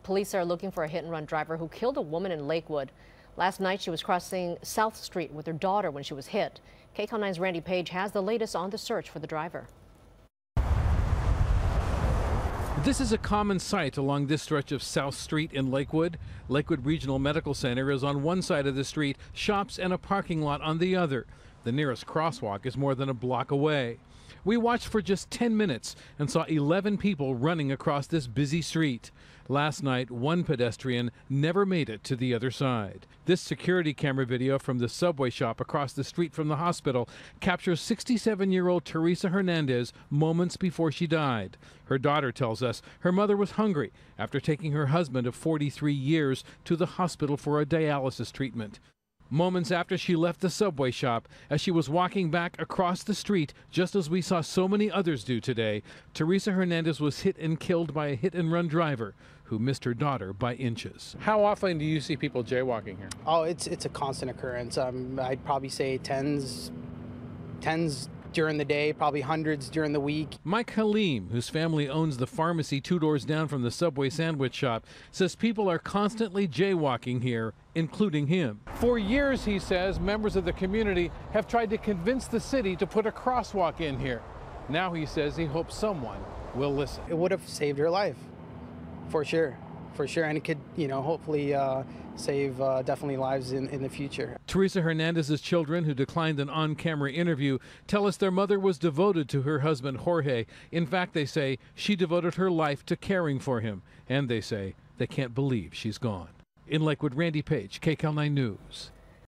Police are looking for a hit-and-run driver who killed a woman in Lakewood. Last night, she was crossing South Street with her daughter when she was hit. KCAL 9's Randy Page has the latest on the search for the driver. This is a common sight along this stretch of South Street in Lakewood. Lakewood Regional Medical Center is on one side of the street, shops and a parking lot on the other. The nearest crosswalk is more than a block away. We watched for just 10 minutes and saw 11 people running across this busy street. Last night, one pedestrian never made it to the other side. This security camera video from the Subway shop across the street from the hospital captures 67-year-old Teresa Hernandez moments before she died. Her daughter tells us her mother was hungry after taking her husband of 43 years to the hospital for a dialysis treatment. Moments after she left the Subway shop, as she was walking back across the street, just as we saw so many others do today, Teresa Hernandez was hit and killed by a hit-and-run driver who missed her daughter by inches. How often do you see people jaywalking here? Oh, it's a constant occurrence. I'd probably say tens during the day, probably hundreds during the week. Mike Halim, whose family owns the pharmacy 2 doors down from the Subway sandwich shop, says people are constantly jaywalking here, including him. For years, he says, members of the community have tried to convince the city to put a crosswalk in here. Now he says he hopes someone will listen. It would have saved her life, for sure. And it could, hopefully save definitely lives in the future. Teresa Hernandez's children, who declined an on-camera interview, tell us their mother was devoted to her husband, Jorge. In fact, they say she devoted her life to caring for him. And they say they can't believe she's gone. In Lakewood, Randy Page, KCAL 9 News.